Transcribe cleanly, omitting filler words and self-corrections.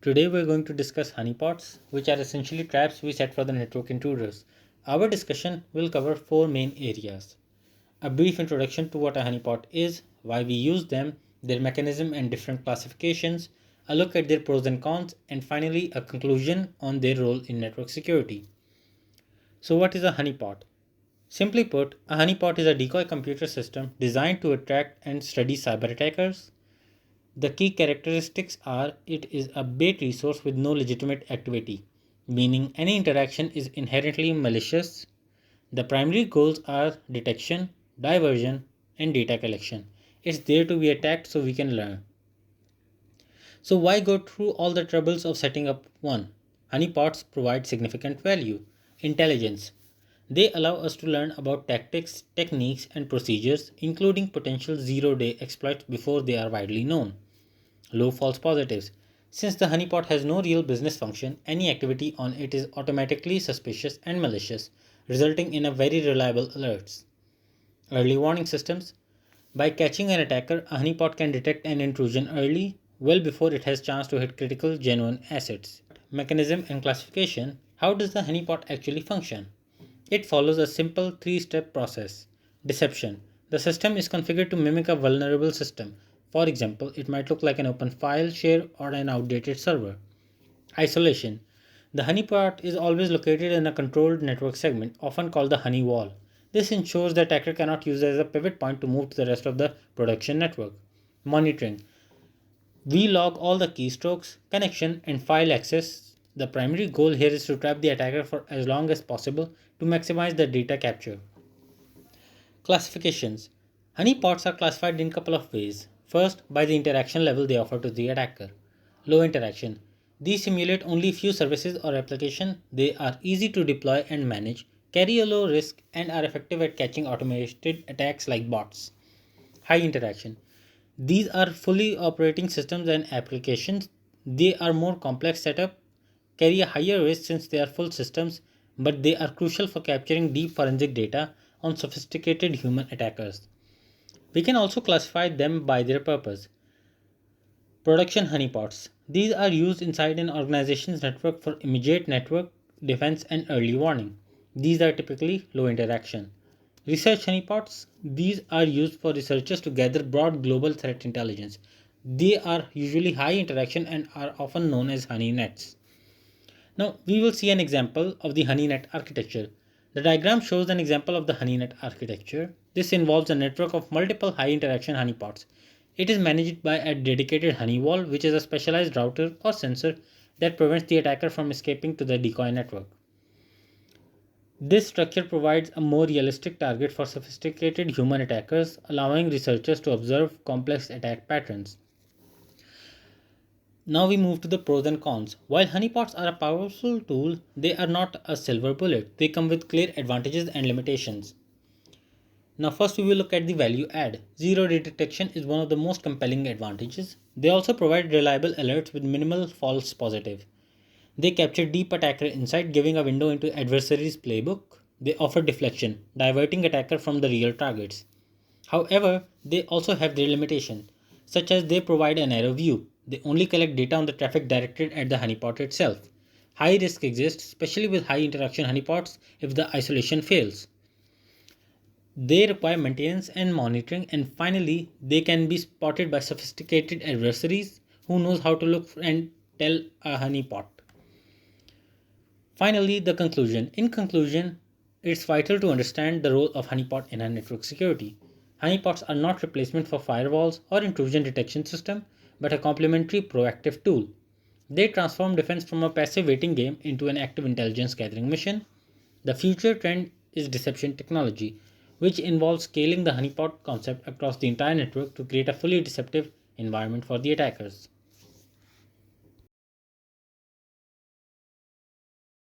Today we're going to discuss honeypots, which are essentially traps we set for the network intruders. Our discussion will cover four main areas: a brief introduction to what a honeypot is, why we use them, their mechanism and different classifications, a look at their pros and cons, and finally a conclusion on their role in network security. So, what is a honeypot? Simply put, a honeypot is a decoy computer system designed to attract and study cyber attackers. The key characteristics are it is a bait resource with no legitimate activity, meaning any interaction is inherently malicious. The primary goals are detection, diversion, and data collection. It's there to be attacked so we can learn. So, why go through all the troubles of setting up one? Honeypots provide significant value. Intelligence. They allow us to learn about tactics, techniques, and procedures, including potential zero-day exploits before they are widely known. Low false positives. Since the honeypot has no real business function, any activity on it is automatically suspicious and malicious, resulting in a very reliable alerts. Early warning systems. By catching an attacker, a honeypot can detect an intrusion early, well before it has chance to hit critical genuine assets. Mechanism and classification. How does the honeypot actually function? It follows a simple three-step process. Deception. The system is configured to mimic a vulnerable system. For example, it might look like an open file share or an outdated server. Isolation. The honeypot is always located in a controlled network segment, often called the honey wall. This ensures the attacker cannot use it as a pivot point to move to the rest of the production network. Monitoring. We log all the keystrokes, connection, and file access. The primary goal here is to trap the attacker for as long as possible to maximize the data capture. Classifications. Honeypots are classified in a couple of ways. First, by the interaction level they offer to the attacker. Low interaction. These simulate only few services or applications. They are easy to deploy and manage, carry a low risk, and are effective at catching automated attacks like bots. High interaction. These are fully operating systems and applications. They are more complex setup, carry a higher risk since they are full systems, but they are crucial for capturing deep forensic data on sophisticated human attackers. We can also classify them by their purpose. Production honeypots. These are used inside an organization's network for immediate network defense and early warning. These are typically low interaction. Research honeypots. These are used for researchers to gather broad global threat intelligence. They are usually high interaction and are often known as honey nets. Now we will see an example of the honey net architecture. The diagram shows an example of the honey net architecture. This involves a network of multiple high interaction honeypots. It is managed by a dedicated honey wall, which is a specialized router or sensor that prevents the attacker from escaping to the decoy network. This structure provides a more realistic target for sophisticated human attackers, allowing researchers to observe complex attack patterns. Now we move to the pros and cons. While honeypots are a powerful tool, they are not a silver bullet. They come with clear advantages and limitations. Now first we will look at the value add. Zero day detection is one of the most compelling advantages. They also provide reliable alerts with minimal false positive. They capture deep attacker insight, giving a window into adversary's playbook. They offer deflection, diverting attacker from the real targets. However, they also have their limitations, such as they provide a narrow view. They only collect data on the traffic directed at the honeypot itself. High risk exists, especially with high interaction honeypots, if the isolation fails. They require maintenance and monitoring, and finally, they can be spotted by sophisticated adversaries who knows how to look and tell a honeypot. Finally, the conclusion. In conclusion, it's vital to understand the role of honeypot in our network security. Honeypots are not replacement for firewalls or intrusion detection system, but a complementary proactive tool. They transform defense from a passive waiting game into an active intelligence gathering mission. The future trend is deception technology, which involves scaling the honeypot concept across the entire network to create a fully deceptive environment for the attackers.